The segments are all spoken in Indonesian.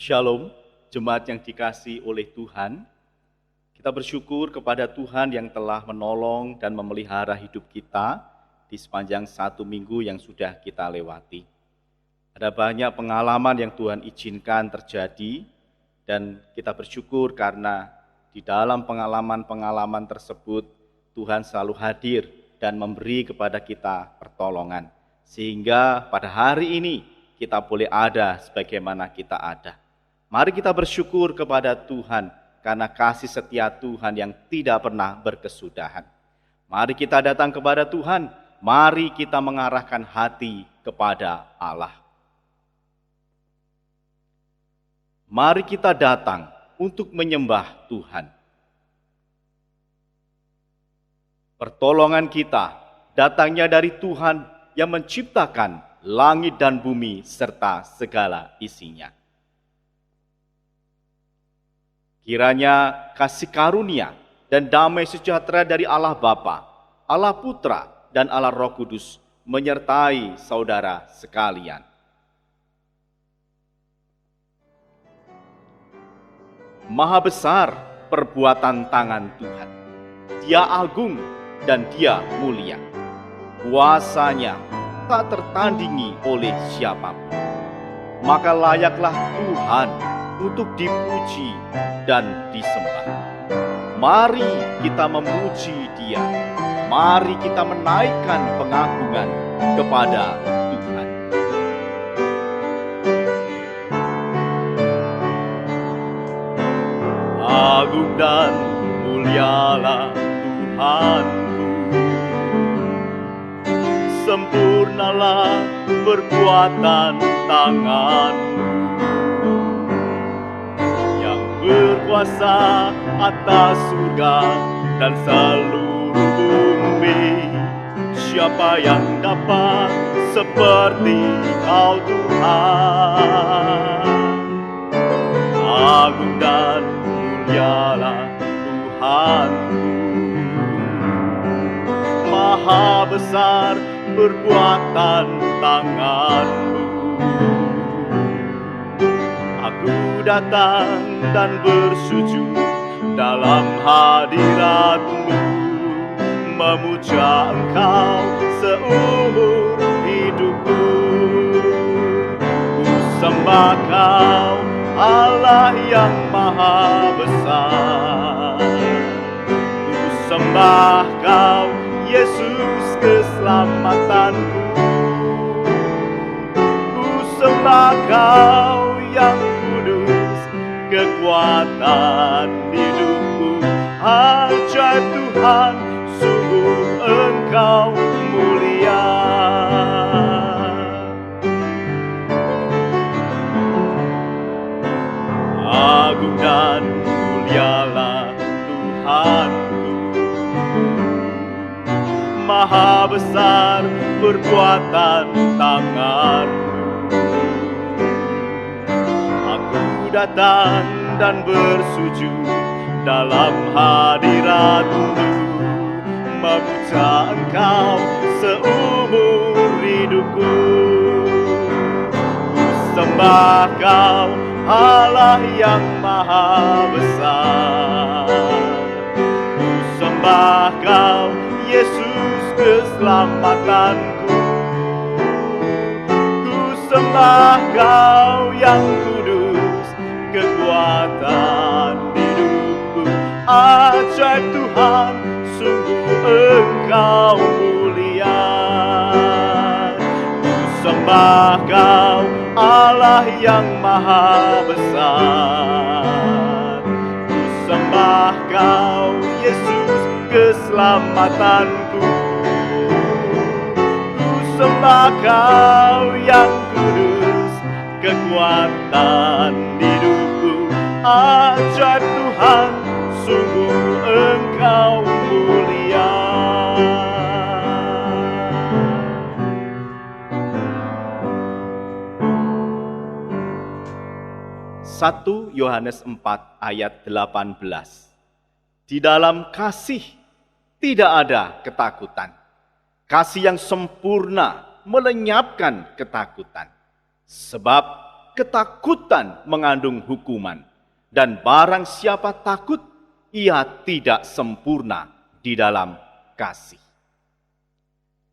Shalom, jemaat yang dikasihi oleh Tuhan. Kita bersyukur kepada Tuhan yang telah menolong dan memelihara hidup kita di sepanjang 1 minggu yang sudah kita lewati. Ada banyak pengalaman yang Tuhan izinkan terjadi dan kita bersyukur karena di dalam pengalaman-pengalaman tersebut Tuhan selalu hadir dan memberi kepada kita pertolongan. Sehingga pada hari ini kita boleh ada sebagaimana kita ada. Mari kita bersyukur kepada Tuhan karena kasih setia Tuhan yang tidak pernah berkesudahan. Mari kita datang kepada Tuhan, mari kita mengarahkan hati kepada Allah. Mari kita datang untuk menyembah Tuhan. Pertolongan kita datangnya dari Tuhan yang menciptakan langit dan bumi serta segala isinya. Kiranya kasih karunia dan damai sejahtera dari Allah Bapa, Allah Putra, dan Allah Roh Kudus menyertai saudara sekalian. Maha besar perbuatan tangan Tuhan. Dia agung dan Dia mulia. Kuasanya tak tertandingi oleh siapapun. Maka layaklah Tuhan untuk dipuji dan disembah. Mari kita memuji Dia. Mari kita menaikkan pengagungan kepada Tuhan. Agung dan mulialah Tuhanku. Sempurnalah perbuatan tangan-Mu. Berkuasa atas surga dan seluruh bumi. Siapa yang dapat seperti Kau Tuhan? Agung dan mulialah Tuhanku. Maha besar perbuatan tangan-Mu. Aku datang dan bersujud dalam hadirat-Mu, memuja Engkau seumur hidupku. Ku sembah Kau, Allah yang maha besar. Ku sembah Kau, Yesus keselamatanku. Ku sembah Kau yang kudus, kekuatan hidupku. Ajaib Tuhan, sungguh Engkau mulia. Agung dan mulialah Tuhanku. Maha besar perbuatan tangan-Mu. Datang dan bersujud dalam hadirat-Mu, memuja Engkau seumur hidupku. Ku sembah Kau, Allah yang maha besar. Ku sembah Kau, Yesus keselamatanku. Ku sembah Kau yang kekuatan hidupku. Ajaib Tuhan, sungguh Engkau mulia. Ku sembah Kau, Allah yang maha besar. Ku sembah Kau, Yesus keselamatanku. Ku sembah Kau yang kudus, kekuatan hidupku. Ajaib Tuhan, sungguh Engkau mulia. Satu Yohanes 4 ayat 18. Di dalam kasih tidak ada ketakutan. Kasih yang sempurna melenyapkan ketakutan. Sebab ketakutan mengandung hukuman, dan barang siapa takut, ia tidak sempurna di dalam kasih.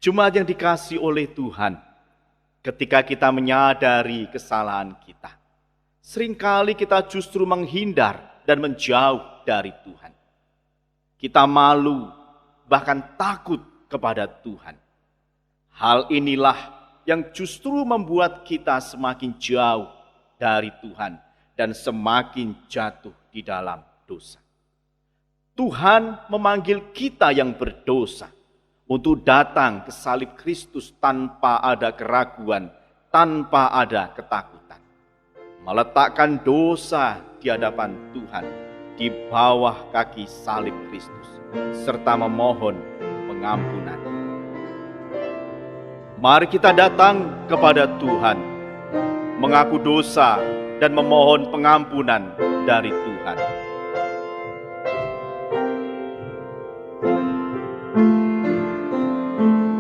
Jemaat yang dikasihi oleh Tuhan, ketika kita menyadari kesalahan kita, seringkali kita justru menghindar dan menjauh dari Tuhan. Kita malu, bahkan takut kepada Tuhan. Hal inilah yang justru membuat kita semakin jauh dari Tuhan dan semakin jatuh di dalam dosa. Tuhan memanggil kita yang berdosa untuk datang ke salib Kristus tanpa ada keraguan, tanpa ada ketakutan. Meletakkan dosa di hadapan Tuhan, di bawah kaki salib Kristus, serta memohon pengampunan. Mari kita datang kepada Tuhan, mengaku dosa dan memohon pengampunan dari Tuhan.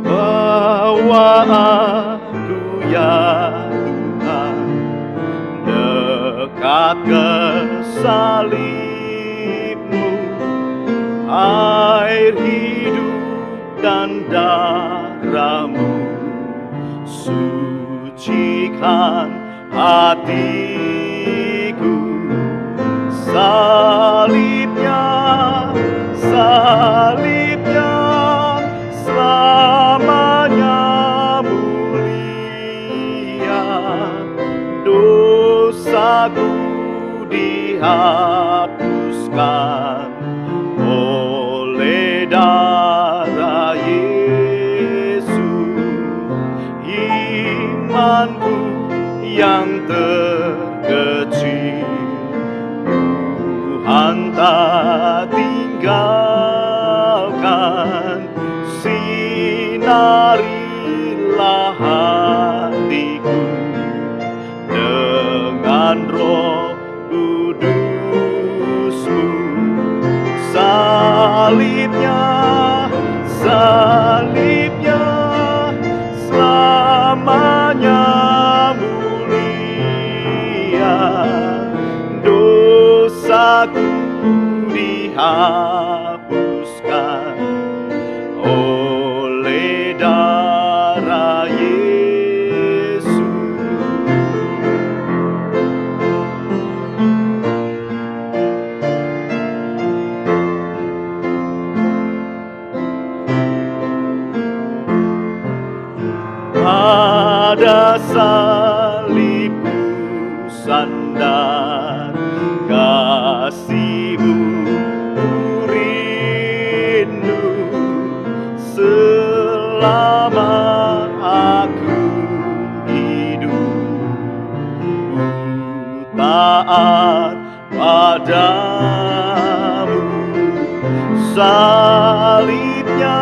Bahwa aku ya Tuhan dekat ke salib-Mu, air hidup dan darah-Mu sucikan hatiku. Salibnya selamanya mulia, dosaku dihapuskan oleh darah Yesus. Imanku yang terkecil, Tuhan tak tinggalkan. Sinarilah hatiku dengan Roh Kudus-Mu. Salibnya selamanya mulia, dosaku dihapuskan oleh darah Yesus. Pada salib-Mu sandar, kasih-Mu ku rindu. Selama aku hidup, ku taat padamu. Salibnya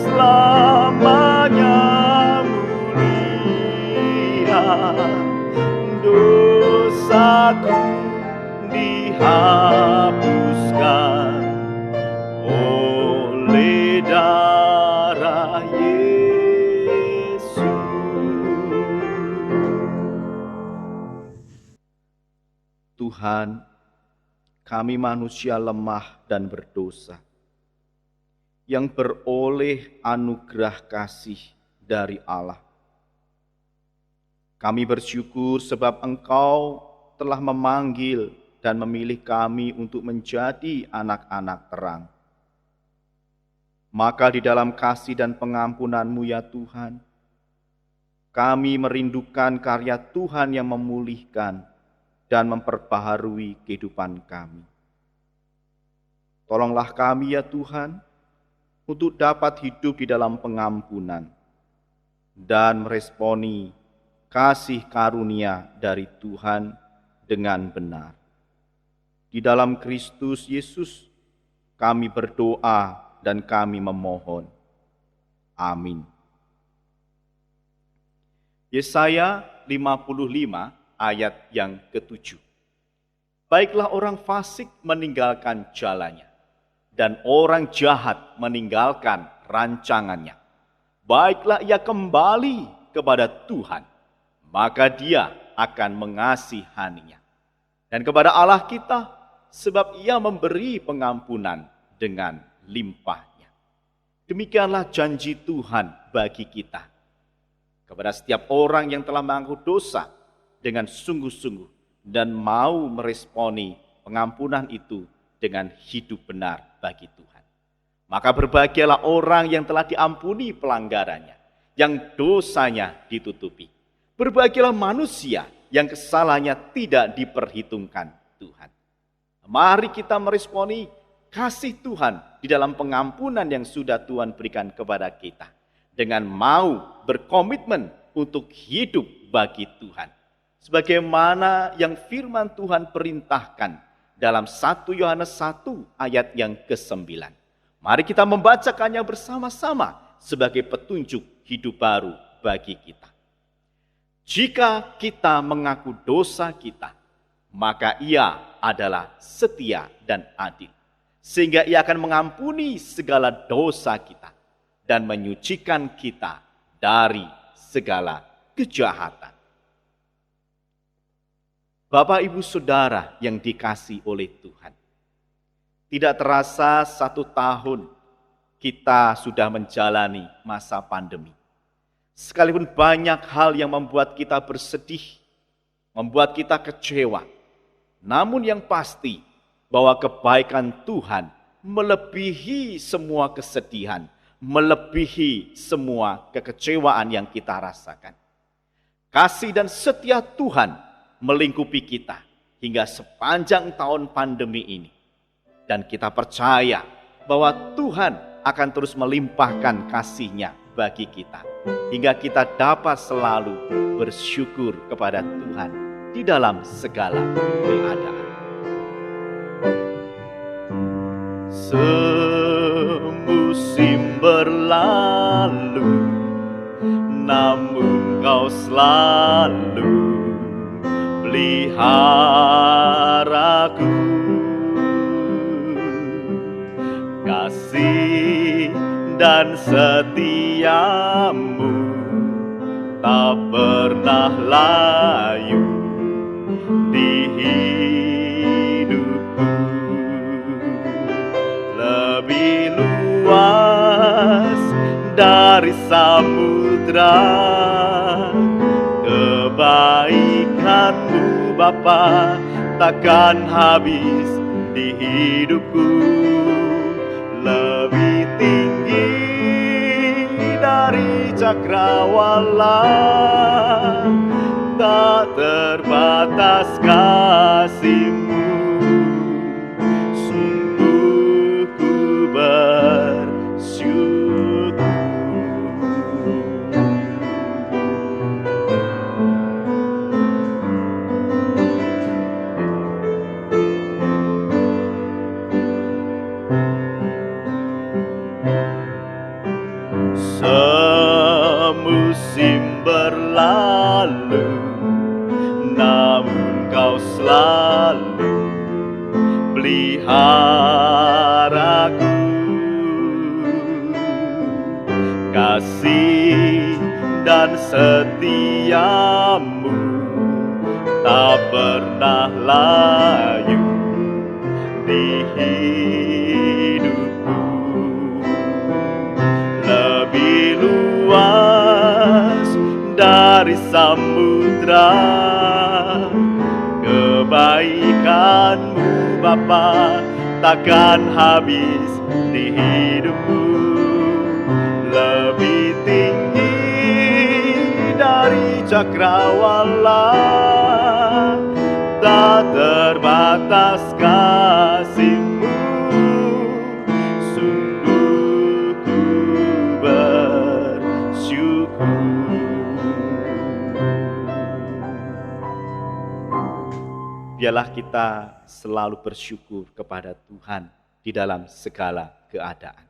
selamanya mulia, dosaku dihapuskan oleh darah Yesus. Tuhan, kami manusia lemah dan berdosa, yang beroleh anugerah kasih dari Allah. Kami bersyukur sebab Engkau telah memanggil dan memilih kami untuk menjadi anak-anak terang. Maka di dalam kasih dan pengampunan-Mu ya Tuhan, kami merindukan karya Tuhan yang memulihkan dan memperbaharui kehidupan kami. Tolonglah kami ya Tuhan, untuk dapat hidup di dalam pengampunan dan meresponi kasih karunia dari Tuhan dengan benar. Di dalam Kristus Yesus kami berdoa dan kami memohon. Amin. Yesaya 55 ayat yang ke-7. Baiklah orang fasik meninggalkan jalannya, dan orang jahat meninggalkan rancangannya. Baiklah ia kembali kepada Tuhan, maka Dia akan mengasihaninya. Dan kepada Allah kita, sebab Ia memberi pengampunan dengan limpahnya. Demikianlah janji Tuhan bagi kita. Kepada setiap orang yang telah mengaku dosa dengan sungguh-sungguh dan mau meresponi pengampunan itu dengan hidup benar bagi Tuhan. Maka berbahagialah orang yang telah diampuni pelanggarannya, yang dosanya ditutupi. Berbahagialah manusia yang kesalahannya tidak diperhitungkan Tuhan. Mari kita meresponi kasih Tuhan di dalam pengampunan yang sudah Tuhan berikan kepada kita, dengan mau berkomitmen untuk hidup bagi Tuhan. Sebagaimana yang firman Tuhan perintahkan dalam 1 Yohanes 1 ayat yang ke-9. Mari kita membacakannya bersama-sama sebagai petunjuk hidup baru bagi kita. Jika kita mengaku dosa kita, maka Ia adalah setia dan adil, sehingga Ia akan mengampuni segala dosa kita dan menyucikan kita dari segala kejahatan. Bapak, Ibu, Saudara yang dikasihi oleh Tuhan, tidak terasa 1 tahun kita sudah menjalani masa pandemi. Sekalipun banyak hal yang membuat kita bersedih, membuat kita kecewa, namun yang pasti bahwa kebaikan Tuhan melebihi semua kesedihan, melebihi semua kekecewaan yang kita rasakan. Kasih dan setia Tuhan melingkupi kita hingga sepanjang tahun pandemi ini. Dan kita percaya bahwa Tuhan akan terus melimpahkan kasih-Nya bagi kita, hingga kita dapat selalu bersyukur kepada Tuhan di dalam segala keadaan. Semusim berlalu, namun Kau selalu peliharaku. Kasih dan setiamu tak pernah layu di hidupku. Lebih luas dari samudra kebaikan-Mu Bapa takkan habis di hidupku. Lebih tinggi dari cakrawala, tak terbatas kasih-Mu. Sungguh ku bersyukur. Semusim berlalu, namun Kau selalu peliharaku. Kasih dan setiamu tak pernah layu di hidupku. Lebih luas dari samudra kebaikan-Mu Bapa takkan habis di hidupku. Lebih tinggi dari cakrawala, tak terbatas kasih-Mu. Sungguh ku bersyukur. Biarlah kita selalu bersyukur kepada Tuhan di dalam segala keadaan.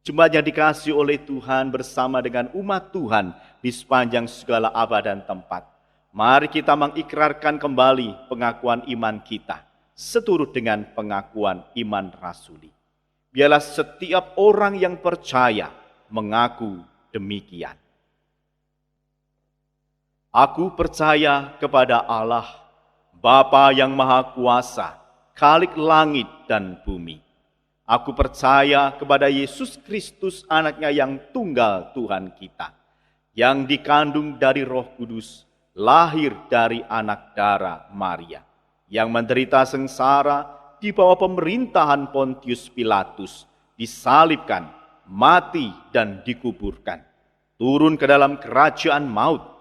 Jemaat yang dikasihi oleh Tuhan bersama dengan umat Tuhan di sepanjang segala abad dan tempat, mari kita mengikrarkan kembali pengakuan iman kita seturut dengan pengakuan iman rasuli. Biarlah setiap orang yang percaya mengaku demikian. Aku percaya kepada Allah, Bapa yang Maha Kuasa, Khalik langit dan bumi. Aku percaya kepada Yesus Kristus, anaknya yang tunggal Tuhan kita, yang dikandung dari Roh Kudus, lahir dari anak darah Maria, yang menderita sengsara di bawah pemerintahan Pontius Pilatus, disalibkan, mati dan dikuburkan, turun ke dalam kerajaan maut.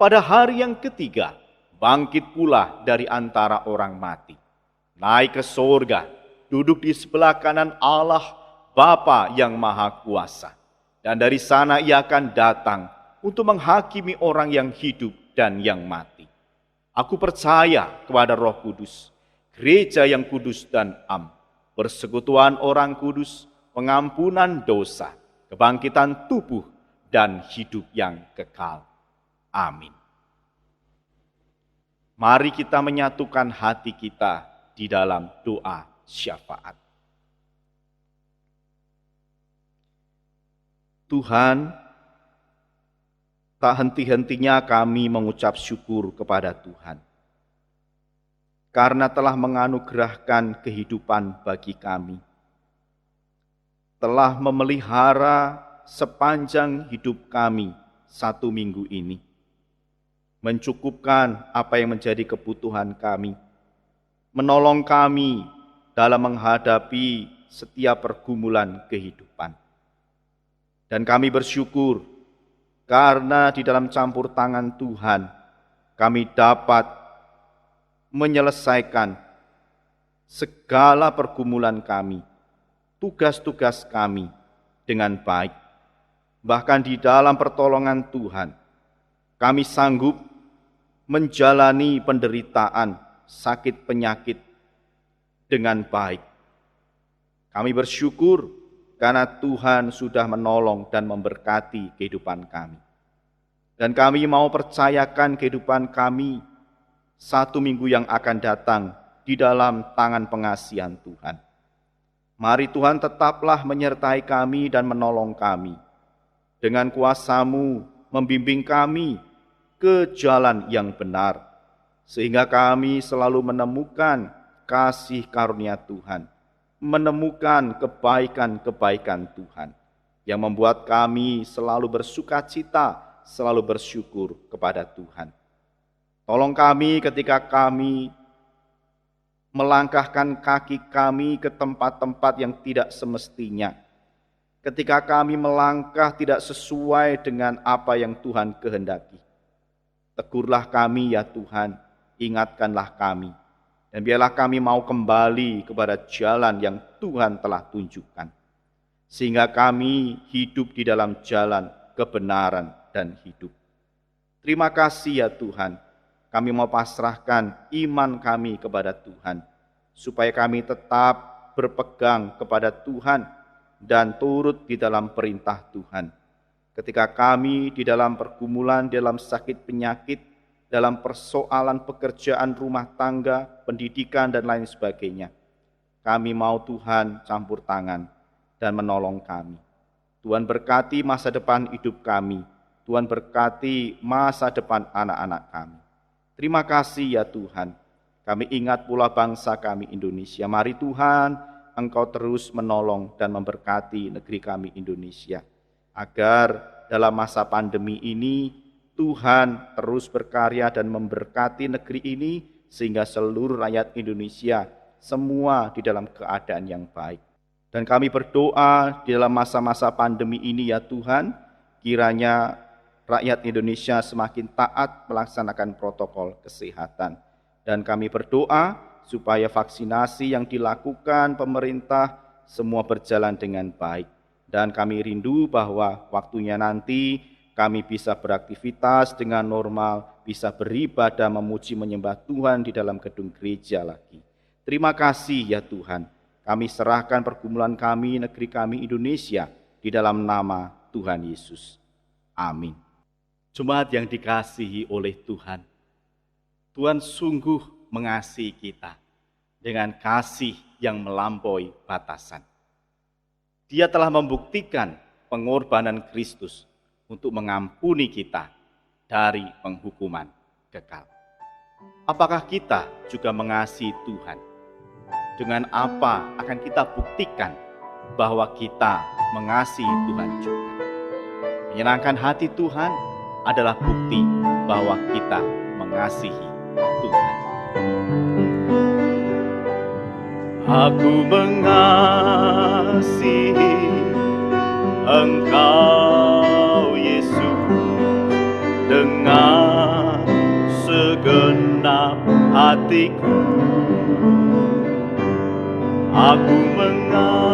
Pada hari yang ketiga, bangkit pula dari antara orang mati, naik ke sorga, duduk di sebelah kanan Allah, Bapa yang Maha Kuasa. Dan dari sana ia akan datang untuk menghakimi orang yang hidup dan yang mati. Aku percaya kepada Roh Kudus, gereja yang kudus dan am, persekutuan orang kudus, pengampunan dosa, kebangkitan tubuh, dan hidup yang kekal. Amin. Mari kita menyatukan hati kita di dalam doa syafaat. Tuhan, tak henti-hentinya kami mengucap syukur kepada Tuhan, karena telah menganugerahkan kehidupan bagi kami, telah memelihara sepanjang hidup kami 1 minggu ini, mencukupkan apa yang menjadi kebutuhan kami, menolong kami dalam menghadapi setiap pergumulan kehidupan. Dan kami bersyukur karena di dalam campur tangan Tuhan kami dapat menyelesaikan segala pergumulan kami, tugas-tugas kami dengan baik. Bahkan di dalam pertolongan Tuhan, kami sanggup menjalani penderitaan, sakit penyakit dengan baik. Kami bersyukur karena Tuhan sudah menolong dan memberkati kehidupan kami. Dan kami mau percayakan kehidupan kami 1 minggu yang akan datang di dalam tangan pengasihan Tuhan. Mari Tuhan tetaplah menyertai kami dan menolong kami. Dengan kuasa-Mu membimbing kami ke jalan yang benar, sehingga kami selalu menemukan kasih karunia Tuhan, menemukan kebaikan-kebaikan Tuhan, yang membuat kami selalu bersukacita, selalu bersyukur kepada Tuhan. Tolong kami ketika kami melangkahkan kaki kami ke tempat-tempat yang tidak semestinya, ketika kami melangkah tidak sesuai dengan apa yang Tuhan kehendaki. Tegurlah kami ya Tuhan, ingatkanlah kami, dan biarlah kami mau kembali kepada jalan yang Tuhan telah tunjukkan, sehingga kami hidup di dalam jalan kebenaran dan hidup. Terima kasih ya Tuhan, kami mau pasrahkan iman kami kepada Tuhan, supaya kami tetap berpegang kepada Tuhan dan turut di dalam perintah Tuhan. Ketika kami di dalam pergumulan, dalam sakit penyakit, dalam persoalan pekerjaan rumah tangga, pendidikan dan lain sebagainya, kami mau Tuhan campur tangan dan menolong kami. Tuhan berkati masa depan hidup kami, Tuhan berkati masa depan anak-anak kami. Terima kasih ya Tuhan, kami ingat pula bangsa kami Indonesia. Mari Tuhan, Engkau terus menolong dan memberkati negeri kami Indonesia, agar dalam masa pandemi ini Tuhan terus berkarya dan memberkati negeri ini, sehingga seluruh rakyat Indonesia semua di dalam keadaan yang baik. Dan kami berdoa di dalam masa-masa pandemi ini ya Tuhan, kiranya rakyat Indonesia semakin taat melaksanakan protokol kesehatan. Dan kami berdoa supaya vaksinasi yang dilakukan pemerintah semua berjalan dengan baik. Dan kami rindu bahwa waktunya nanti kami bisa beraktivitas dengan normal, bisa beribadah, memuji, menyembah Tuhan di dalam gedung gereja lagi. Terima kasih ya Tuhan, kami serahkan pergumulan kami, negeri kami Indonesia di dalam nama Tuhan Yesus. Amin. Jemaat yang dikasihi oleh Tuhan, Tuhan sungguh mengasihi kita dengan kasih yang melampaui batasan. Dia telah membuktikan pengorbanan Kristus untuk mengampuni kita dari penghukuman kekal. Apakah kita juga mengasihi Tuhan? Dengan apa akan kita buktikan bahwa kita mengasihi Tuhan juga? Menyenangkan hati Tuhan adalah bukti bahwa kita mengasihi Tuhan. Aku mengasihi Engkau Yesus dengan segenap hatiku. Aku mengasihi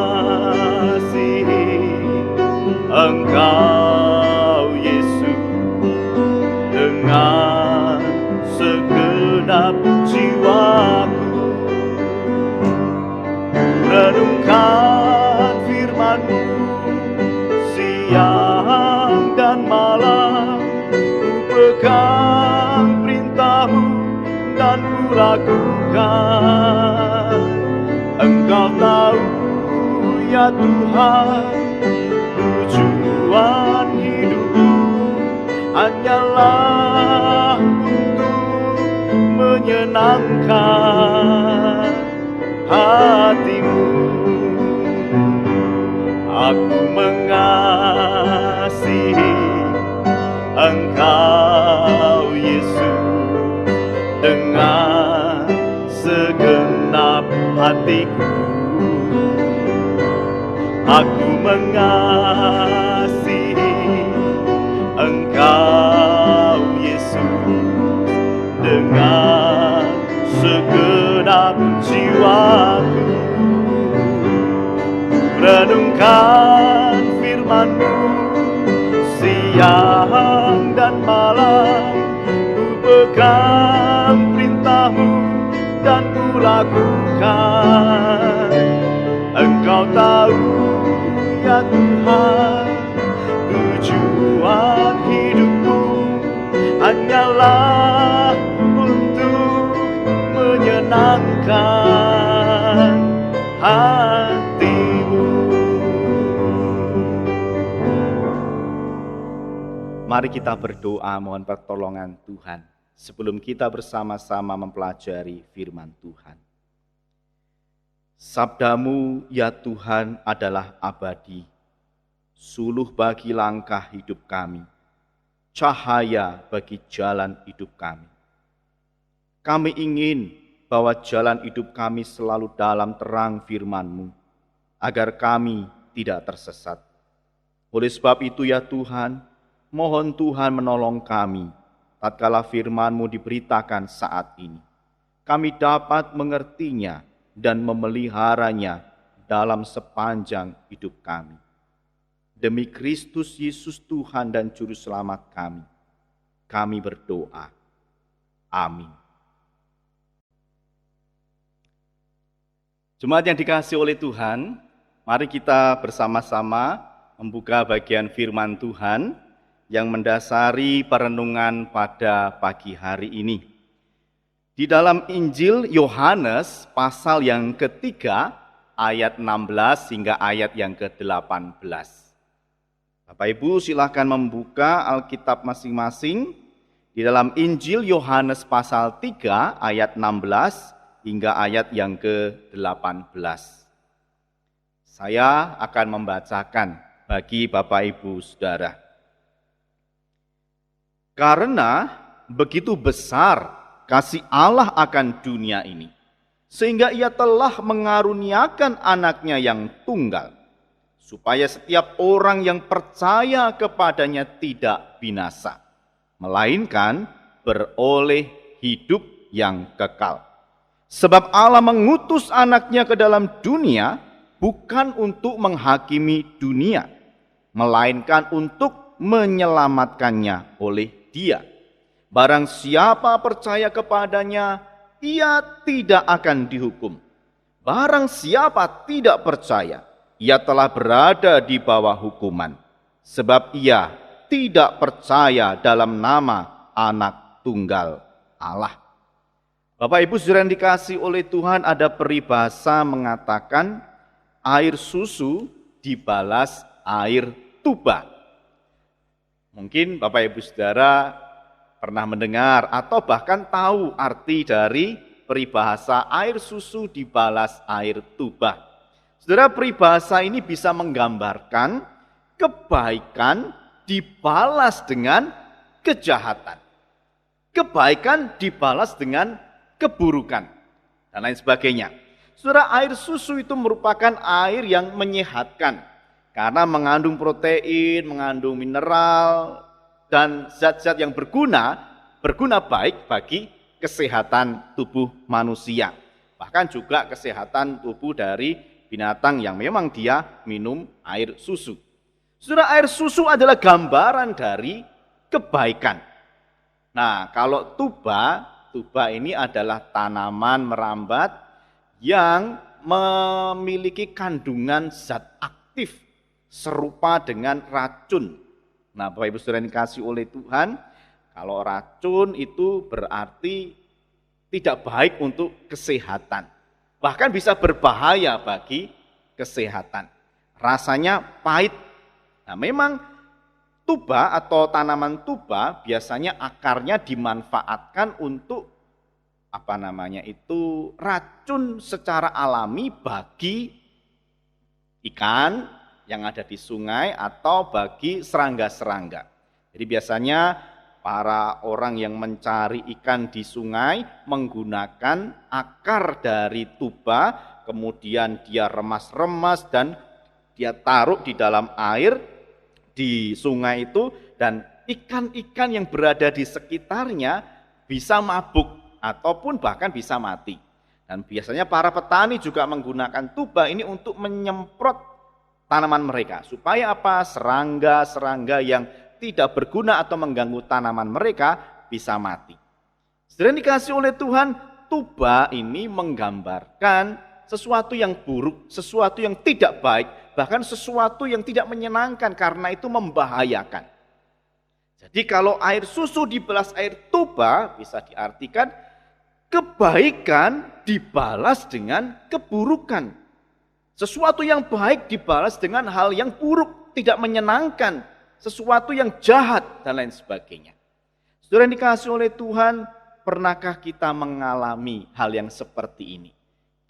Engkau Yesus dengan segenap jiwaku. Renungkan firman-Mu siang dan malam, ku pegang perintah-Mu dan ku lakukan. Engkau tahu ya Tuhan, tujuan hidupku hanyalah untuk menyenangkan hati-Mu. Aku mengasihi Engkau Yesus dengan segenap hatiku. Aku mengasihi Engkau Yesus dengan segenap jiwaku. Renungkan firman-Mu siang dan malam, ku pegang perintah-Mu dan ku lakukan. Engkau tahu ya Tuhan, tujuan hidupku hanyalah untuk menyenangkan hati-Mu. Mari kita berdoa mohon pertolongan Tuhan sebelum kita bersama-sama mempelajari firman Tuhan. Sabda-Mu ya Tuhan adalah abadi, suluh bagi langkah hidup kami, cahaya bagi jalan hidup kami. Kami ingin bahwa jalan hidup kami selalu dalam terang firman-Mu, agar kami tidak tersesat. Oleh sebab itu ya Tuhan, mohon Tuhan menolong kami, tatkala firman-Mu diberitakan saat ini. Kami dapat mengertinya dan memeliharanya dalam sepanjang hidup kami. Demi Kristus Yesus Tuhan dan Juru Selamat kami berdoa. Amin. Jemaat yang dikasihi oleh Tuhan, mari kita bersama-sama membuka bagian firman Tuhan yang mendasari perenungan pada pagi hari ini. Di dalam Injil Yohanes pasal yang ketiga ayat 16 hingga ayat yang ke-18. Bapak Ibu silakan membuka Alkitab masing-masing di dalam Injil Yohanes pasal 3 ayat 16 hingga ayat yang ke-18. Saya akan membacakan bagi Bapak Ibu Saudara. Karena begitu besar kasih Allah akan dunia ini, sehingga Ia telah mengaruniakan anaknya yang tunggal, supaya setiap orang yang percaya kepadanya tidak binasa, melainkan beroleh hidup yang kekal. Sebab Allah mengutus anaknya ke dalam dunia, bukan untuk menghakimi dunia, melainkan untuk menyelamatkannya oleh Dia. Barang siapa percaya kepadanya, ia tidak akan dihukum. Barang siapa tidak percaya, ia telah berada di bawah hukuman, sebab ia tidak percaya dalam nama Anak Tunggal Allah. Bapak Ibu saudara yang dikasihi oleh Tuhan, ada peribahasa mengatakan air susu dibalas air tuba. Mungkin Bapak Ibu saudara pernah mendengar atau bahkan tahu arti dari peribahasa air susu dibalas air tuba. Saudara, peribahasa ini bisa menggambarkan kebaikan dibalas dengan kejahatan. Kebaikan dibalas dengan keburukan dan lain sebagainya. Saudara, air susu itu merupakan air yang menyehatkan karena mengandung protein, mengandung mineral dan zat-zat yang berguna baik bagi kesehatan tubuh manusia. Bahkan juga kesehatan tubuh dari binatang yang memang dia minum air susu. Saudara, air susu adalah gambaran dari kebaikan. Nah, kalau tuba ini adalah tanaman merambat yang memiliki kandungan zat aktif serupa dengan racun. Nah, Bapak Ibu Saudara yang dikasihi oleh Tuhan, kalau racun itu berarti tidak baik untuk kesehatan. Bahkan bisa berbahaya bagi kesehatan. Rasanya pahit. Nah, memang tuba atau tanaman tuba biasanya akarnya dimanfaatkan untuk racun secara alami bagi ikan yang ada di sungai atau bagi serangga-serangga. Jadi biasanya para orang yang mencari ikan di sungai menggunakan akar dari tuba, kemudian dia remas-remas dan dia taruh di dalam air di sungai itu, dan ikan-ikan yang berada di sekitarnya bisa mabuk ataupun bahkan bisa mati. Dan biasanya para petani juga menggunakan tuba ini untuk menyemprot tanaman mereka. Supaya apa? Serangga-serangga yang tidak berguna atau mengganggu tanaman mereka bisa mati. Saudara dikasih oleh Tuhan, tuba ini menggambarkan sesuatu yang buruk, sesuatu yang tidak baik, bahkan sesuatu yang tidak menyenangkan karena itu membahayakan. Jadi kalau air susu dibalas air tuba bisa diartikan kebaikan dibalas dengan keburukan. Sesuatu yang baik dibalas dengan hal yang buruk, tidak menyenangkan, sesuatu yang jahat dan lain sebagainya. Saudara yang dikasihi oleh Tuhan, pernahkah kita mengalami hal yang seperti ini?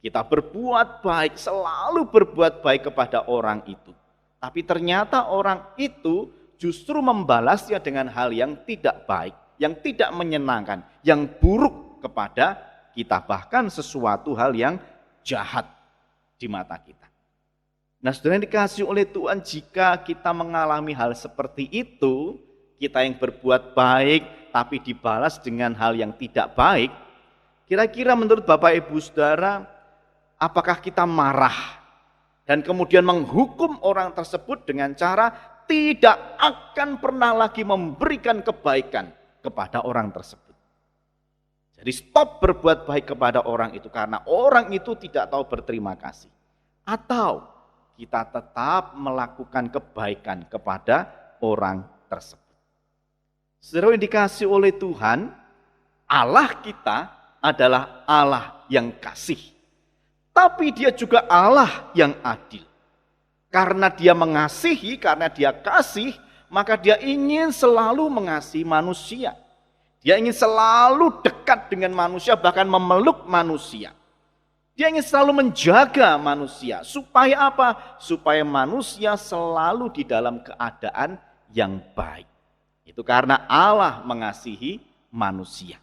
Kita berbuat baik, selalu berbuat baik kepada orang itu. Tapi ternyata orang itu justru membalasnya dengan hal yang tidak baik, yang tidak menyenangkan, yang buruk kepada kita, bahkan sesuatu hal yang jahat di mata kita. Nah, saudara yang dikasihi oleh Tuhan, jika kita mengalami hal seperti itu, kita yang berbuat baik tapi dibalas dengan hal yang tidak baik, kira-kira menurut Bapak Ibu Saudara, apakah kita marah dan kemudian menghukum orang tersebut dengan cara tidak akan pernah lagi memberikan kebaikan kepada orang tersebut? Jadi stop berbuat baik kepada orang itu karena orang itu tidak tahu berterima kasih. Atau kita tetap melakukan kebaikan kepada orang tersebut. Saudara yang dikasihi oleh Tuhan, Allah kita adalah Allah yang kasih. Tapi dia juga Allah yang adil. Karena dia mengasihi, karena dia kasih, maka dia ingin selalu mengasihi manusia. Dia ingin selalu dekat dengan manusia, bahkan memeluk manusia. Dia ingin selalu menjaga manusia. Supaya apa? Supaya manusia selalu di dalam keadaan yang baik. Itu karena Allah mengasihi manusia.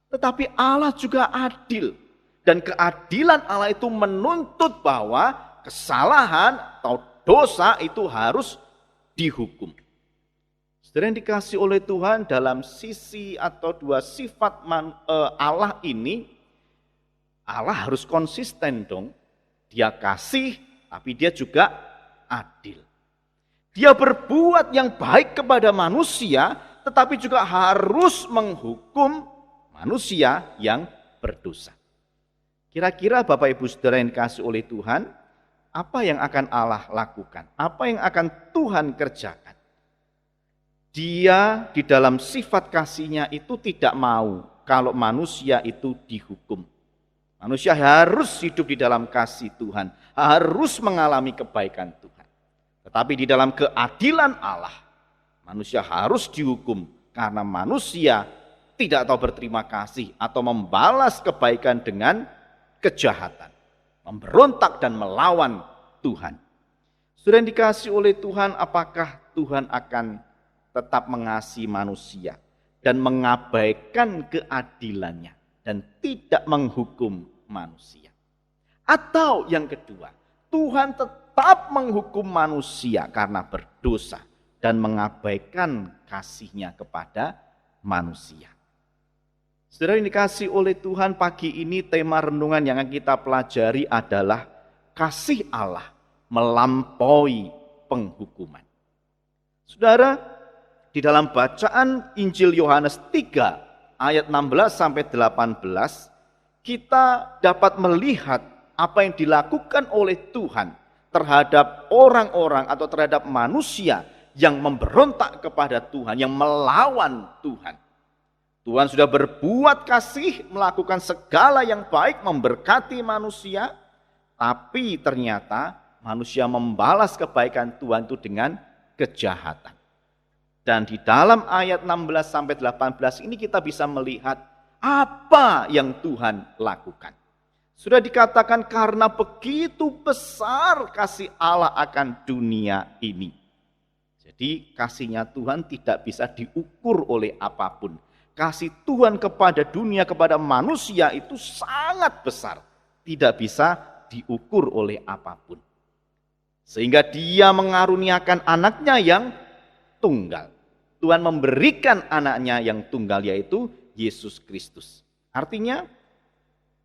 Tetapi Allah juga adil. Dan keadilan Allah itu menuntut bahwa kesalahan atau dosa itu harus dihukum. Saudara yang dikasihi oleh Tuhan, dalam sisi atau dua sifat Allah ini, Allah harus konsisten dong. Dia kasih, tapi dia juga adil. Dia berbuat yang baik kepada manusia, tetapi juga harus menghukum manusia yang berdosa. Kira-kira Bapak Ibu Saudara yang dikasihi oleh Tuhan, apa yang akan Allah lakukan? Apa yang akan Tuhan kerjakan? Dia di dalam sifat kasihnya itu tidak mau kalau manusia itu dihukum. Manusia harus hidup di dalam kasih Tuhan, harus mengalami kebaikan Tuhan. Tetapi di dalam keadilan Allah, manusia harus dihukum karena manusia tidak tahu berterima kasih atau membalas kebaikan dengan kejahatan, memberontak dan melawan Tuhan. Sudah dikasih oleh Tuhan, apakah Tuhan akan tetap mengasihi manusia dan mengabaikan keadilannya dan tidak menghukum manusia? Atau yang kedua, Tuhan tetap menghukum manusia karena berdosa dan mengabaikan kasih-Nya kepada manusia. Saudara yang dikasih oleh Tuhan, pagi ini tema renungan yang kita pelajari adalah kasih Allah melampaui penghukuman. Saudara, di dalam bacaan Injil Yohanes 3 ayat 16 sampai 18, kita dapat melihat apa yang dilakukan oleh Tuhan terhadap orang-orang atau terhadap manusia yang memberontak kepada Tuhan, yang melawan Tuhan. Tuhan sudah berbuat kasih, melakukan segala yang baik, memberkati manusia, tapi ternyata manusia membalas kebaikan Tuhan itu dengan kejahatan. Dan di dalam ayat 16 sampai 18 ini kita bisa melihat apa yang Tuhan lakukan. Sudah dikatakan karena begitu besar kasih Allah akan dunia ini. Jadi kasih-Nya Tuhan tidak bisa diukur oleh apapun. Kasih Tuhan kepada dunia, kepada manusia itu sangat besar. Tidak bisa diukur oleh apapun. Sehingga Dia mengaruniakan anaknya yang tunggal. Tuhan memberikan anaknya yang tunggal, yaitu Yesus Kristus. Artinya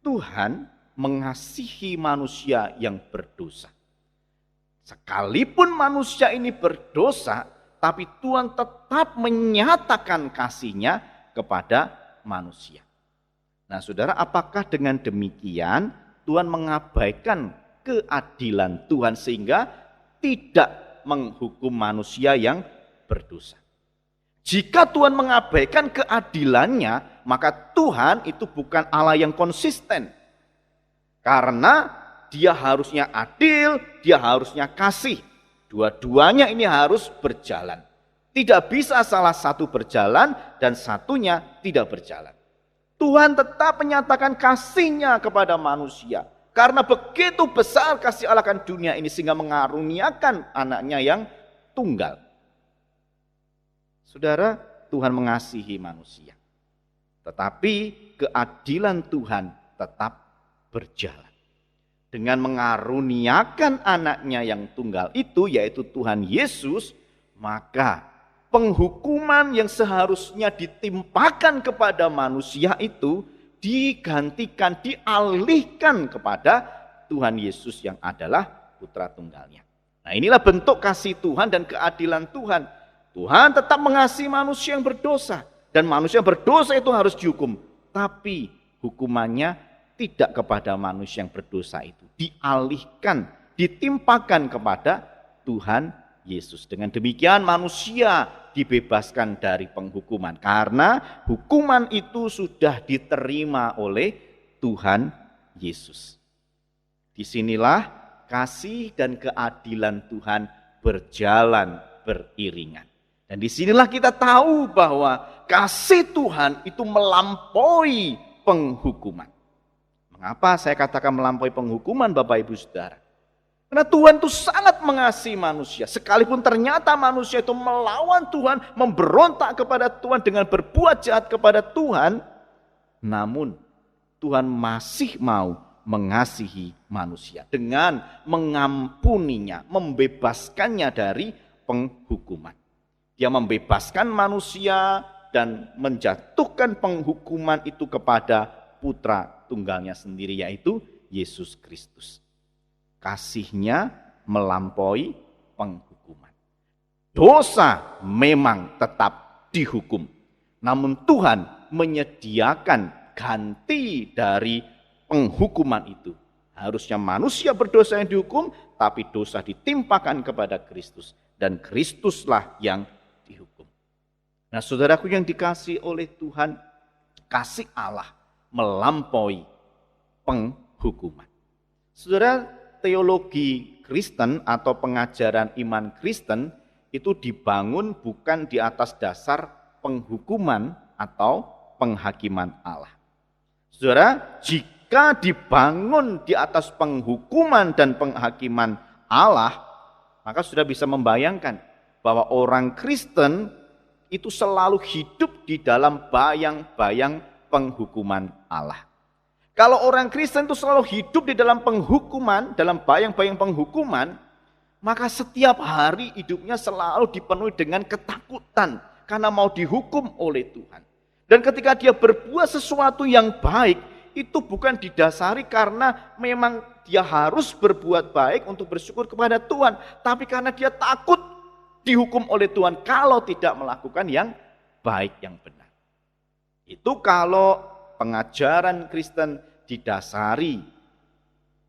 Tuhan mengasihi manusia yang berdosa. Sekalipun manusia ini berdosa, tapi Tuhan tetap menyatakan kasih-Nya kepada manusia. Nah saudara, apakah dengan demikian Tuhan mengabaikan keadilan Tuhan sehingga tidak menghukum manusia yang berdosa? Jika Tuhan mengabaikan keadilannya, maka Tuhan itu bukan Allah yang konsisten. Karena Dia harusnya adil, Dia harusnya kasih. Dua-duanya ini harus berjalan. Tidak bisa salah satu berjalan dan satunya tidak berjalan. Tuhan tetap menyatakan kasih-Nya kepada manusia. Karena begitu besar kasih Allah akan dunia ini sehingga mengaruniakan anaknya yang tunggal. Saudara, Tuhan mengasihi manusia. Tetapi keadilan Tuhan tetap berjalan. Dengan mengaruniakan anaknya yang tunggal itu, yaitu Tuhan Yesus, maka penghukuman yang seharusnya ditimpakan kepada manusia itu digantikan, dialihkan kepada Tuhan Yesus yang adalah putra tunggalnya. Nah inilah bentuk kasih Tuhan dan keadilan Tuhan. Tuhan tetap mengasihi manusia yang berdosa. Dan manusia yang berdosa itu harus dihukum. Tapi hukumannya tidak kepada manusia yang berdosa itu. Dialihkan, ditimpakan kepada Tuhan Yesus. Dengan demikian manusia dibebaskan dari penghukuman. Karena hukuman itu sudah diterima oleh Tuhan Yesus. Disinilah kasih dan keadilan Tuhan berjalan beriringan. Dan disinilah kita tahu bahwa kasih Tuhan itu melampaui penghukuman. Mengapa saya katakan melampaui penghukuman Bapak Ibu Saudara? Karena Tuhan itu sangat mengasihi manusia. Sekalipun ternyata manusia itu melawan Tuhan, memberontak kepada Tuhan dengan berbuat jahat kepada Tuhan, namun Tuhan masih mau mengasihi manusia dengan mengampuninya, membebaskannya dari penghukuman. Dia membebaskan manusia dan menjatuhkan penghukuman itu kepada putra tunggalnya sendiri, yaitu Yesus Kristus. Kasih-Nya melampaui penghukuman. Dosa memang tetap dihukum, namun Tuhan menyediakan ganti dari penghukuman itu. Harusnya manusia berdosa yang dihukum, tapi dosa ditimpakan kepada Kristus. Dan Kristuslah yang dihukum. Nah saudaraku yang dikasihi oleh Tuhan, kasih Allah melampaui penghukuman. Saudara, teologi Kristen atau pengajaran iman Kristen itu dibangun bukan di atas dasar penghukuman atau penghakiman Allah. Saudara, jika dibangun di atas penghukuman dan penghakiman Allah, maka sudah bisa membayangkan bahwa orang Kristen itu selalu hidup di dalam bayang-bayang penghukuman Allah. Kalau orang Kristen itu selalu hidup di dalam penghukuman, dalam bayang-bayang penghukuman, maka setiap hari hidupnya selalu dipenuhi dengan ketakutan karena mau dihukum oleh Tuhan. Dan ketika dia berbuat sesuatu yang baik, itu bukan didasari karena memang dia harus berbuat baik untuk bersyukur kepada Tuhan, tapi karena dia takut dihukum oleh Tuhan kalau tidak melakukan yang baik, yang benar. Itu kalau pengajaran Kristen didasari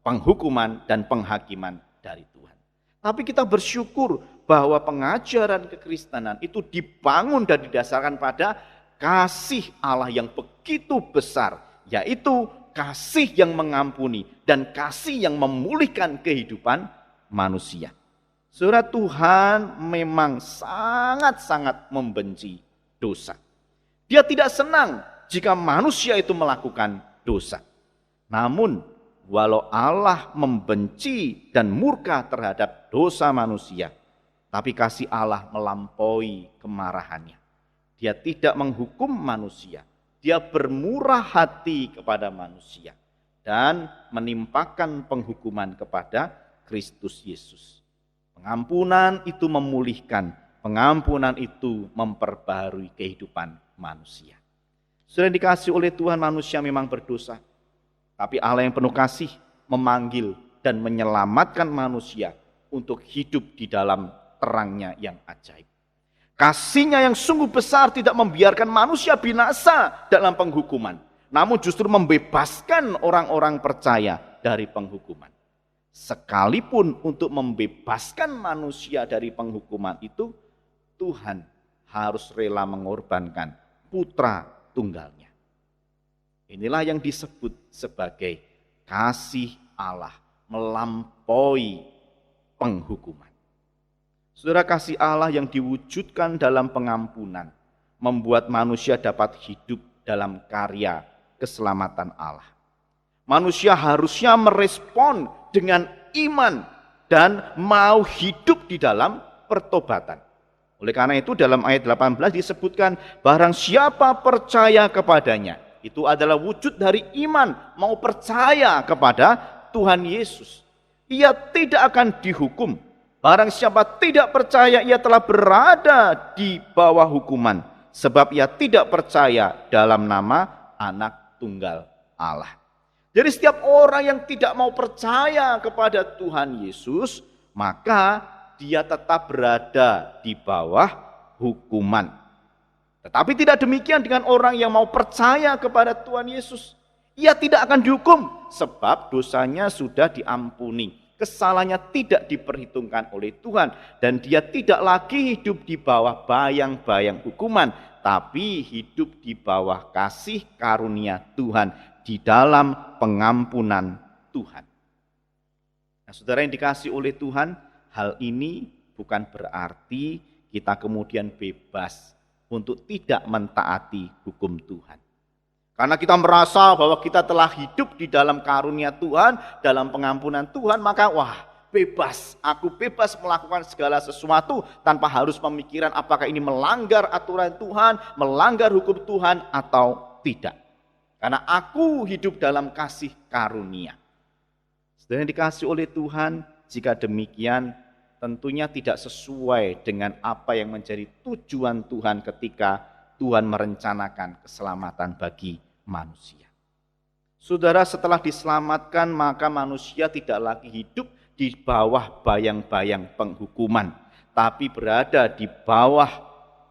penghukuman dan penghakiman dari Tuhan. Tapi kita bersyukur bahwa pengajaran kekristenan itu dibangun dan didasarkan pada kasih Allah yang begitu besar, yaitu kasih yang mengampuni dan kasih yang memulihkan kehidupan manusia. Saudara, Tuhan memang sangat-sangat membenci dosa. Dia tidak senang jika manusia itu melakukan dosa. Namun, walau Allah membenci dan murka terhadap dosa manusia, tapi kasih Allah melampaui kemarahannya. Dia tidak menghukum manusia. Dia bermurah hati kepada manusia dan menimpakan penghukuman kepada Kristus Yesus. Pengampunan itu memulihkan, pengampunan itu memperbaharui kehidupan manusia. Sudah dikasih oleh Tuhan, manusia memang berdosa, tapi Allah yang penuh kasih memanggil dan menyelamatkan manusia untuk hidup di dalam terangnya yang ajaib. Kasihnya yang sungguh besar tidak membiarkan manusia binasa dalam penghukuman, namun justru membebaskan orang-orang percaya dari penghukuman. Sekalipun untuk membebaskan manusia dari penghukuman itu, Tuhan harus rela mengorbankan putra tunggalnya. Inilah yang disebut sebagai kasih Allah melampaui penghukuman. Saudara, kasih Allah yang diwujudkan dalam pengampunan membuat manusia dapat hidup dalam karya keselamatan Allah. Manusia harusnya merespon dengan iman dan mau hidup di dalam pertobatan. Oleh karena itu dalam ayat 18 disebutkan, barang siapa percaya kepadanya, itu adalah wujud dari iman, mau percaya kepada Tuhan Yesus. Ia tidak akan dihukum. Barang siapa tidak percaya, ia telah berada di bawah hukuman, sebab ia tidak percaya dalam nama Anak Tunggal Allah. Jadi setiap orang yang tidak mau percaya kepada Tuhan Yesus, maka dia tetap berada di bawah hukuman. Tetapi tidak demikian dengan orang yang mau percaya kepada Tuhan Yesus. Ia tidak akan dihukum, sebab dosanya sudah diampuni. Kesalahannya tidak diperhitungkan oleh Tuhan, dan dia tidak lagi hidup di bawah bayang-bayang hukuman, tapi hidup di bawah kasih karunia Tuhan, di dalam pengampunan Tuhan. Nah, saudara yang dikasih oleh Tuhan, hal ini bukan berarti kita kemudian bebas untuk tidak mentaati hukum Tuhan. Karena kita merasa bahwa kita telah hidup di dalam karunia Tuhan, dalam pengampunan Tuhan, maka bebas, aku bebas melakukan segala sesuatu tanpa harus memikirkan apakah ini melanggar aturan Tuhan, melanggar hukum Tuhan atau tidak. Karena aku hidup dalam kasih karunia. Saudara yang dikasih oleh Tuhan, jika demikian tentunya tidak sesuai dengan apa yang menjadi tujuan Tuhan ketika Tuhan merencanakan keselamatan bagi manusia. Saudara, setelah diselamatkan maka manusia tidak lagi hidup di bawah bayang-bayang penghukuman, tapi berada di bawah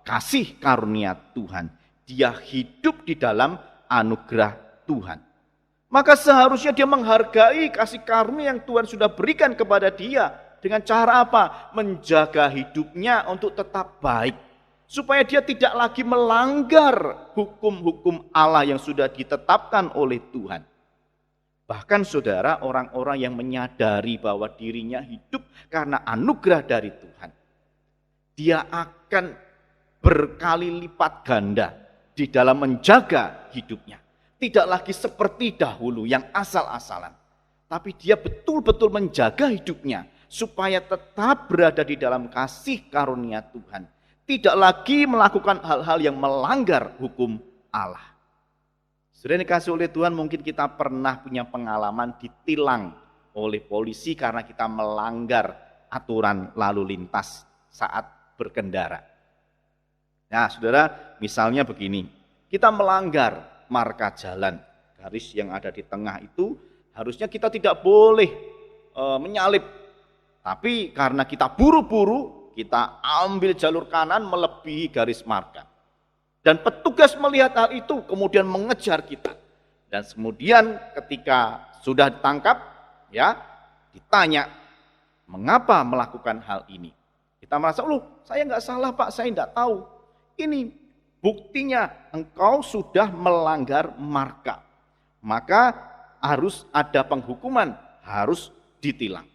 kasih karunia Tuhan. Dia hidup di dalam anugerah Tuhan. Maka seharusnya dia menghargai kasih karunia yang Tuhan sudah berikan kepada dia. Dengan cara apa? Menjaga hidupnya untuk tetap baik. Supaya dia tidak lagi melanggar hukum-hukum Allah yang sudah ditetapkan oleh Tuhan. Bahkan saudara, orang-orang yang menyadari bahwa dirinya hidup karena anugerah dari Tuhan, dia akan berkali lipat ganda di dalam menjaga hidupnya. Tidak lagi seperti dahulu yang asal-asalan. Tapi dia betul-betul menjaga hidupnya supaya tetap berada di dalam kasih karunia Tuhan. Tidak lagi melakukan hal-hal yang melanggar hukum Allah. Sudah dikasih oleh Tuhan, mungkin kita pernah punya pengalaman ditilang oleh polisi karena kita melanggar aturan lalu lintas saat berkendara. Nah, saudara, misalnya begini, kita melanggar marka jalan, garis yang ada di tengah itu harusnya kita tidak boleh menyalip. Tapi karena kita buru-buru, kita ambil jalur kanan melebihi garis marka. Dan petugas melihat hal itu kemudian mengejar kita. Dan kemudian ketika sudah ditangkap, ya ditanya, mengapa melakukan hal ini? Kita merasa, loh saya nggak salah Pak, saya nggak tahu. Ini buktinya engkau sudah melanggar marka. Maka harus ada penghukuman, harus ditilang.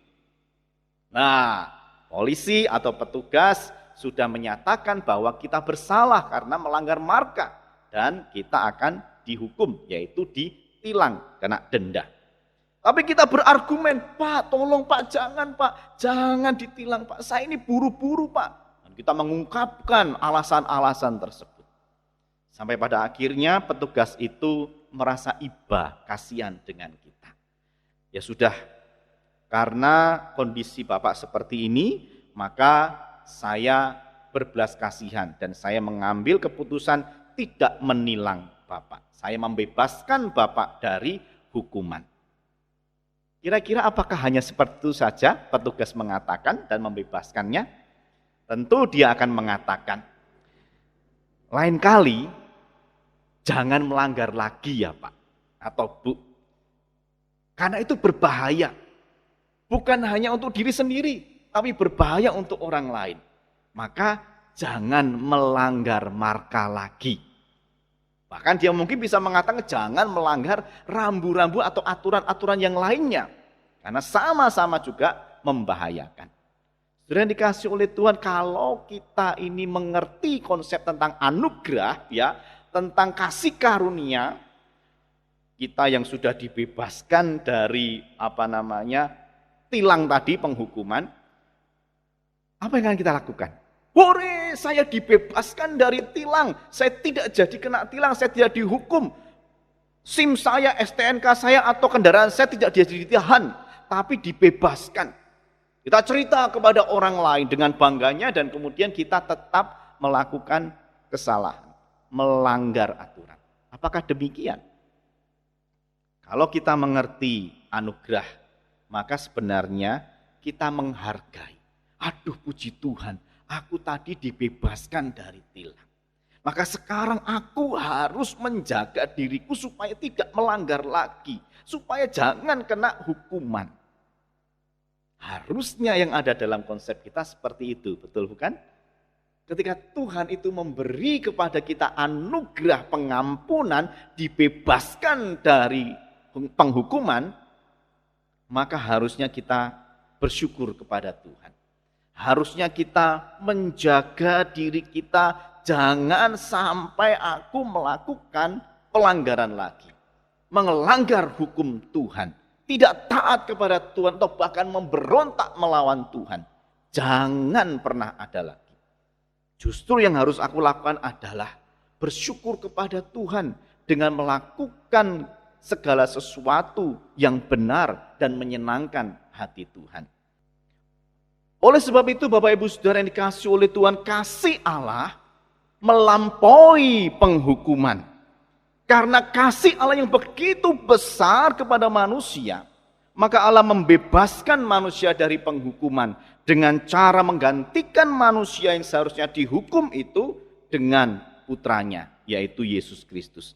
Nah, polisi atau petugas sudah menyatakan bahwa kita bersalah karena melanggar marka. Dan kita akan dihukum, yaitu ditilang, kena denda. Tapi kita berargumen, Pak tolong Pak, jangan ditilang Pak, saya ini buru-buru Pak. Dan kita mengungkapkan alasan-alasan tersebut. Sampai pada akhirnya petugas itu merasa iba, kasihan dengan kita. Ya sudah, karena kondisi Bapak seperti ini, maka saya berbelas kasihan dan saya mengambil keputusan tidak menilang Bapak. Saya membebaskan Bapak dari hukuman. Kira-kira apakah hanya seperti itu saja petugas mengatakan dan membebaskannya? Tentu dia akan mengatakan, lain kali jangan melanggar lagi ya Pak atau Bu. Karena itu berbahaya. Bukan hanya untuk diri sendiri, tapi berbahaya untuk orang lain. Maka jangan melanggar marka lagi. Bahkan dia mungkin bisa mengatakan jangan melanggar rambu-rambu atau aturan-aturan yang lainnya. Karena sama-sama juga membahayakan. Sudah dikasih oleh Tuhan, kalau kita ini mengerti konsep tentang anugerah, ya, tentang kasih karunia, kita yang sudah dibebaskan dari tilang tadi, penghukuman, apa yang akan kita lakukan? Hore, saya dibebaskan dari tilang, saya tidak jadi kena tilang, saya tidak dihukum. SIM saya, STNK saya atau kendaraan saya tidak jadi ditahan, tapi dibebaskan. Kita cerita kepada orang lain dengan bangganya dan kemudian kita tetap melakukan kesalahan, melanggar aturan. Apakah demikian? Kalau kita mengerti anugerah, maka sebenarnya kita menghargai. Aduh puji Tuhan, aku tadi dibebaskan dari tilang. Maka sekarang aku harus menjaga diriku supaya tidak melanggar lagi. Supaya jangan kena hukuman. Harusnya yang ada dalam konsep kita seperti itu, betul bukan? Ketika Tuhan itu memberi kepada kita anugerah pengampunan, dibebaskan dari penghukuman, maka harusnya kita bersyukur kepada Tuhan. Harusnya kita menjaga diri kita, jangan sampai aku melakukan pelanggaran lagi. Melanggar hukum Tuhan. Tidak taat kepada Tuhan atau bahkan memberontak melawan Tuhan. Jangan pernah ada lagi. Justru yang harus aku lakukan adalah bersyukur kepada Tuhan dengan melakukan segala sesuatu yang benar dan menyenangkan hati Tuhan. Oleh sebab itu Bapak Ibu Saudara yang dikasihi oleh Tuhan, kasih Allah melampaui penghukuman. Karena kasih Allah yang begitu besar kepada manusia, maka Allah membebaskan manusia dari penghukuman dengan cara menggantikan manusia yang seharusnya dihukum itu dengan putranya, yaitu Yesus Kristus.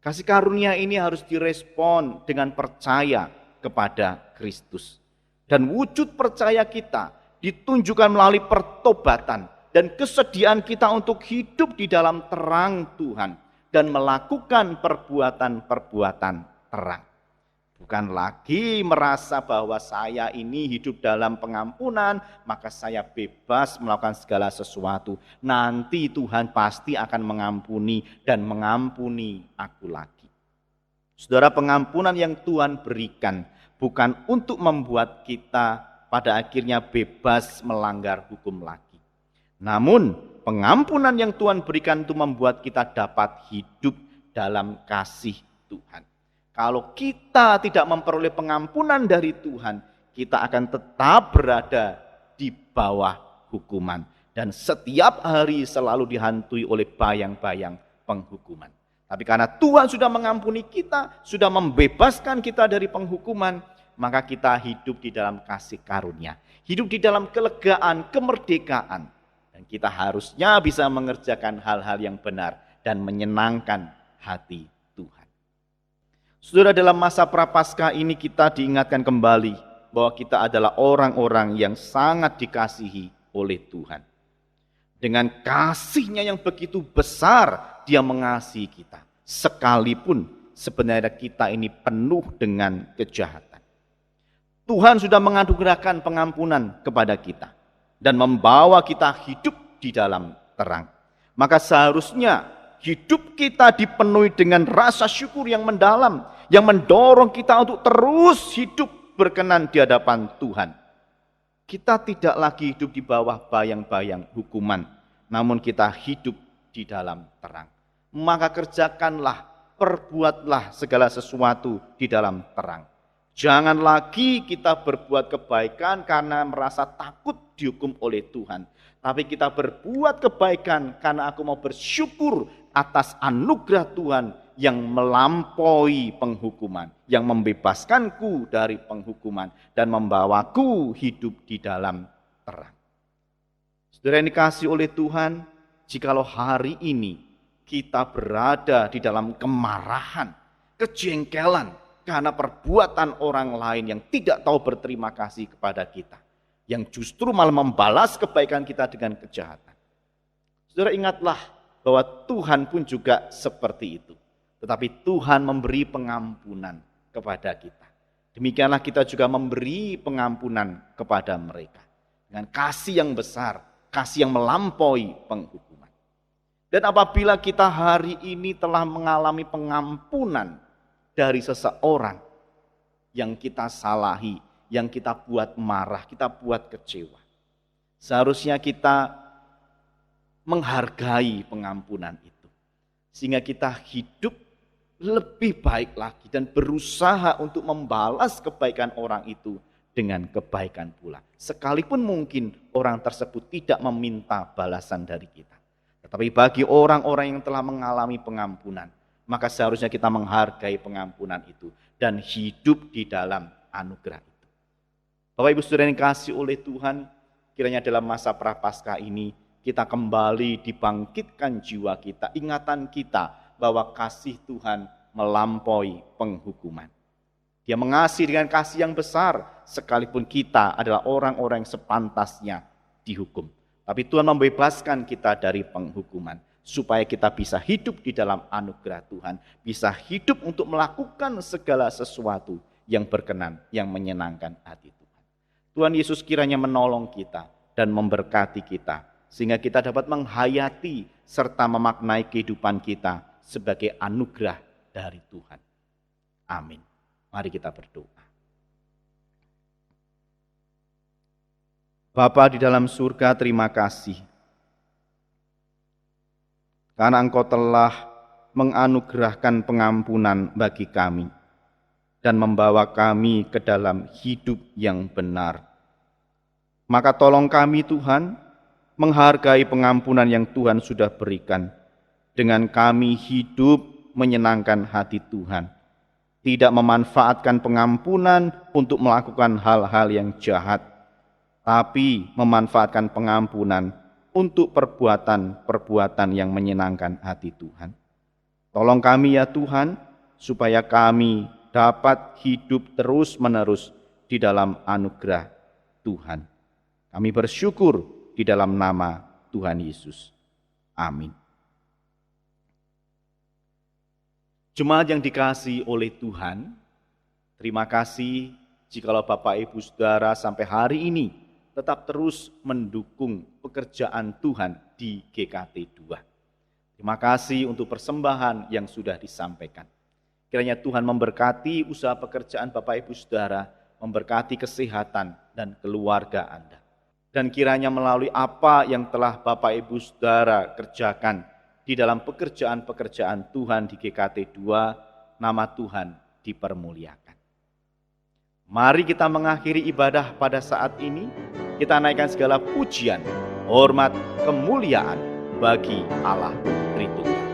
Kasih karunia ini harus direspon dengan percaya kepada Kristus. Dan wujud percaya kita ditunjukkan melalui pertobatan dan kesediaan kita untuk hidup di dalam terang Tuhan dan melakukan perbuatan-perbuatan terang. Bukan lagi merasa bahwa saya ini hidup dalam pengampunan, maka saya bebas melakukan segala sesuatu. Nanti Tuhan pasti akan mengampuni dan mengampuni aku lagi. Saudara, pengampunan yang Tuhan berikan bukan untuk membuat kita pada akhirnya bebas melanggar hukum lagi. Namun pengampunan yang Tuhan berikan itu membuat kita dapat hidup dalam kasih Tuhan. Kalau kita tidak memperoleh pengampunan dari Tuhan, kita akan tetap berada di bawah hukuman. Dan setiap hari selalu dihantui oleh bayang-bayang penghukuman. Tapi karena Tuhan sudah mengampuni kita, sudah membebaskan kita dari penghukuman, maka kita hidup di dalam kasih karunia. Hidup di dalam kelegaan, kemerdekaan. Dan kita harusnya bisa mengerjakan hal-hal yang benar dan menyenangkan hati Tuhan. Saudara, dalam masa prapaskah ini kita diingatkan kembali bahwa kita adalah orang-orang yang sangat dikasihi oleh Tuhan. Dengan kasih-Nya yang begitu besar, Dia mengasihi kita. Sekalipun sebenarnya kita ini penuh dengan kejahatan. Tuhan sudah menganugerahkan pengampunan kepada kita dan membawa kita hidup di dalam terang. Maka seharusnya hidup kita dipenuhi dengan rasa syukur yang mendalam, yang mendorong kita untuk terus hidup berkenan di hadapan Tuhan. Kita tidak lagi hidup di bawah bayang-bayang hukuman, namun kita hidup di dalam terang. Maka kerjakanlah, perbuatlah segala sesuatu di dalam terang. Jangan lagi kita berbuat kebaikan karena merasa takut dihukum oleh Tuhan. Tapi kita berbuat kebaikan karena aku mau bersyukur atas anugerah Tuhan yang melampaui penghukuman, yang membebaskanku dari penghukuman dan membawaku hidup di dalam terang. Saudara yang dikasihi oleh Tuhan, jikalau hari ini kita berada di dalam kemarahan, kejengkelan karena perbuatan orang lain yang tidak tahu berterima kasih kepada kita, yang justru malah membalas kebaikan kita dengan kejahatan. Saudara, ingatlah bahwa Tuhan pun juga seperti itu. Tetapi Tuhan memberi pengampunan kepada kita. Demikianlah kita juga memberi pengampunan kepada mereka. Dengan kasih yang besar, kasih yang melampaui penghukuman. Dan apabila kita hari ini telah mengalami pengampunan dari seseorang yang kita salahi, yang kita buat marah, kita buat kecewa, seharusnya kita menghargai pengampunan itu. Sehingga kita hidup lebih baik lagi dan berusaha untuk membalas kebaikan orang itu dengan kebaikan pula. Sekalipun mungkin orang tersebut tidak meminta balasan dari kita. Tetapi bagi orang-orang yang telah mengalami pengampunan, maka seharusnya kita menghargai pengampunan itu dan hidup di dalam anugerah itu. Bapak Ibu Saudara yang dikasihi oleh Tuhan, kiranya dalam masa prapaskah ini kita kembali dibangkitkan jiwa kita, ingatan kita bahwa kasih Tuhan melampaui penghukuman. Dia mengasihi dengan kasih yang besar, sekalipun kita adalah orang-orang yang sepantasnya dihukum. Tapi Tuhan membebaskan kita dari penghukuman, supaya kita bisa hidup di dalam anugerah Tuhan, bisa hidup untuk melakukan segala sesuatu yang berkenan, yang menyenangkan hati Tuhan. Tuhan Yesus kiranya menolong kita dan memberkati kita, sehingga kita dapat menghayati serta memaknai kehidupan kita sebagai anugerah dari Tuhan. Amin. Mari kita berdoa. Bapa di dalam surga, terima kasih karena Engkau telah menganugerahkan pengampunan bagi kami dan membawa kami ke dalam hidup yang benar. Maka tolong kami Tuhan menghargai pengampunan yang Tuhan sudah berikan, dengan kami hidup menyenangkan hati Tuhan, tidak memanfaatkan pengampunan untuk melakukan hal-hal yang jahat, tapi memanfaatkan pengampunan untuk perbuatan-perbuatan yang menyenangkan hati Tuhan. Tolong kami ya Tuhan, supaya kami dapat hidup terus-menerus di dalam anugerah Tuhan. Kami bersyukur di dalam nama Tuhan Yesus. Amin. Jemaat yang dikasihi oleh Tuhan, Terima kasih jikalau Bapak Ibu Saudara sampai hari ini tetap terus mendukung pekerjaan Tuhan di GKT 2. Terima kasih untuk persembahan yang sudah disampaikan. Kiranya Tuhan memberkati usaha pekerjaan Bapak Ibu Saudara, memberkati kesehatan dan keluarga Anda. Dan kiranya melalui apa yang telah Bapak Ibu Saudara kerjakan di dalam pekerjaan-pekerjaan Tuhan di GKT 2, nama Tuhan dipermuliakan. Mari kita mengakhiri ibadah pada saat ini. Kita naikkan segala pujian, hormat, kemuliaan bagi Allah Tritunggal.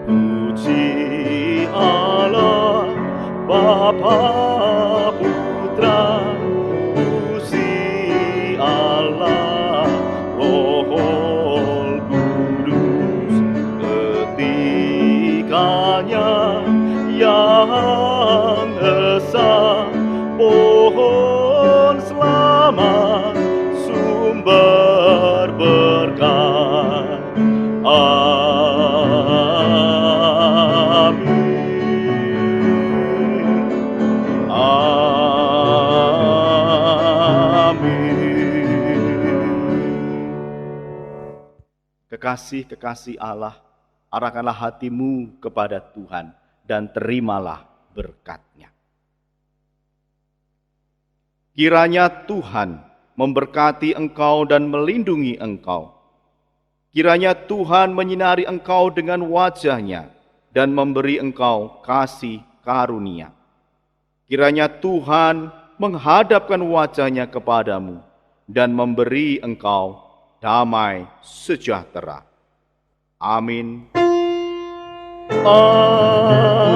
Puji Allah Bapa Putra, puji Allah Roh Kudus, ketikanya yang esa, pohon selamat, sumber berkat. Kekasih-kekasih Allah, arahkanlah hatimu kepada Tuhan dan terimalah berkat-Nya. Kiranya Tuhan memberkati engkau dan melindungi engkau. Kiranya Tuhan menyinari engkau dengan wajah-Nya dan memberi engkau kasih karunia. Kiranya Tuhan menghadapkan wajah-Nya kepadamu dan memberi engkau damai sejahtera. Amin. Amin.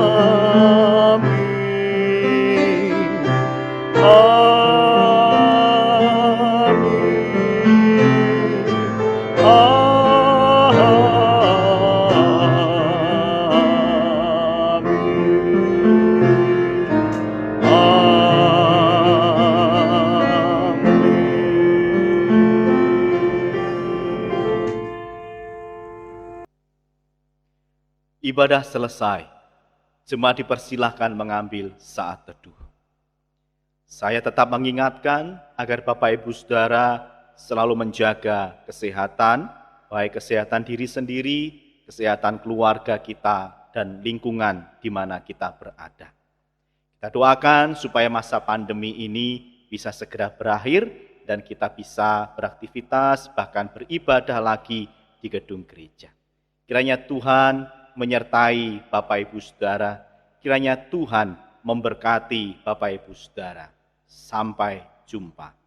Ibadah selesai, jemaat dipersilahkan mengambil saat teduh. Saya tetap mengingatkan agar Bapak Ibu Saudara selalu menjaga kesehatan, baik kesehatan diri sendiri, kesehatan keluarga kita, dan lingkungan di mana kita berada. Kita doakan supaya masa pandemi ini bisa segera berakhir dan kita bisa beraktivitas, bahkan beribadah lagi di gedung gereja. Kiranya Tuhan menyertai Bapak Ibu Saudara, kiranya Tuhan memberkati Bapak Ibu Saudara. Sampai jumpa.